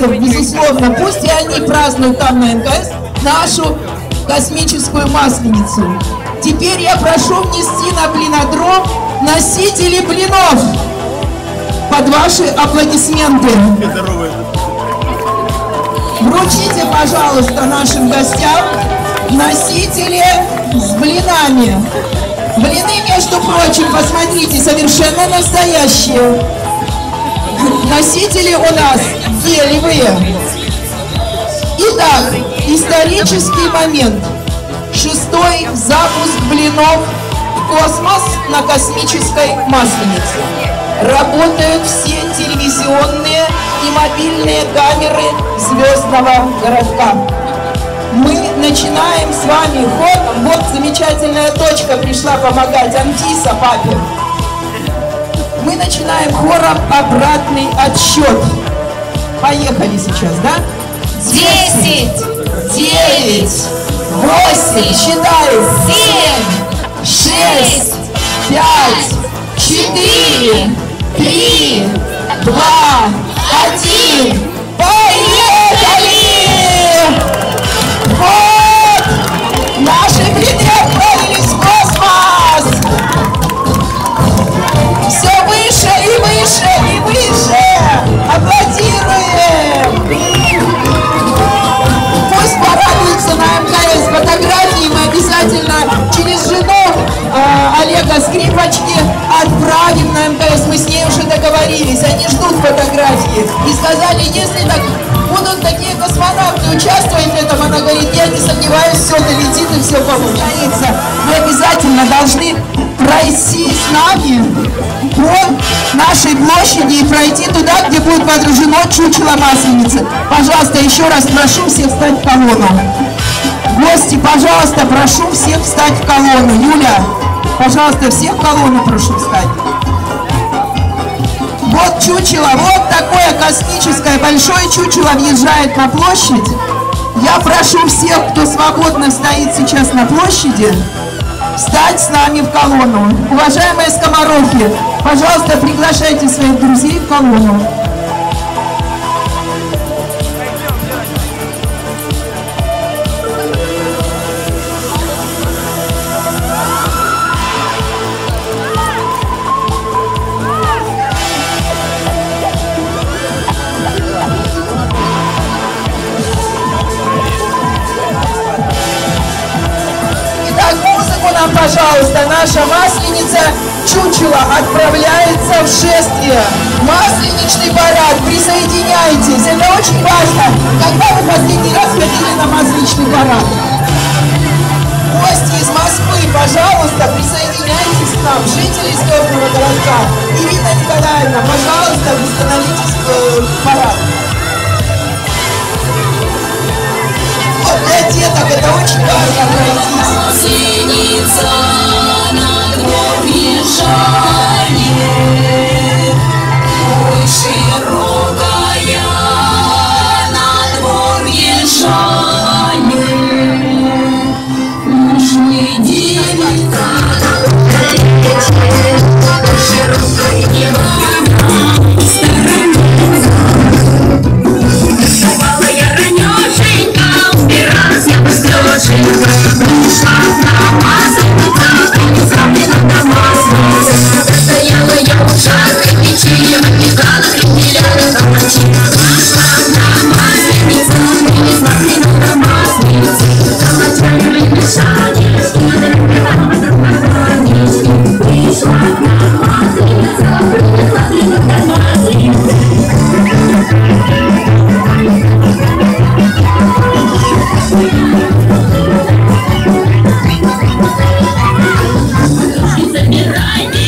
масленицев, безусловно, пусть и они празднуют там на МКС нашу космическую масленицу. Теперь я прошу внести на блинодром носители блинов под ваши аплодисменты. Вручите, пожалуйста, нашим гостям носители с блинами. Блины, между прочим, посмотрите, совершенно настоящие. Носители у нас гелевые. Итак, исторический момент. 6-й запуск блинов в космос на космической масленице. Работают все телевизионные и мобильные камеры звездного городка. Мы начинаем с вами ход. Вот замечательная дочка пришла помогать, Антиса папе. Мы начинаем хором обратный отсчет. Поехали сейчас, да? 10, 9, 8, считаю, 7, 6, 5, 4, 3, 2, 1. Поехали! Вот! Наши блины отправились в космос! Все выше и выше и выше! Аплодируем! Пусть порадуются на МКС. Фотографии мы обязательно через жену Олега Скрипочки отправим на МКС. Мы с ней уже договорились. Они ждут фотографии. И сказали, если так будут такие космонавты участвовать в этом, она говорит, я не сомневаюсь, все долетит и все получается. Мы обязательно должны пройти с нами по нашей площади и пройти туда, где будет водружено чучело масленицы. Пожалуйста, еще раз прошу всех встать в колонну. Гости, пожалуйста, прошу всех встать в колонну. Юля, пожалуйста, всех в колонну прошу встать. Вот чучело, вот такое космическое большое чучело въезжает на площадь. Я прошу всех, кто свободно стоит сейчас на площади, встать с нами в колонну. Уважаемые скоморохи, пожалуйста, приглашайте своих друзей в колонну. Пожалуйста, наша масленица чучело отправляется в шествие. Масленичный парад, присоединяйтесь. Это очень важно. Когда вы последний раз ходили на масленичный парад? Гости из Москвы, пожалуйста, присоединяйтесь к нам. Жители звездного городка. Ирина Николаевна, пожалуйста, становитесь в парад. Вот для деток это очень важно пройтись. Масленица на двор въезжает, ой, широкая на двор въезжает, уж не девица, широкая собирай.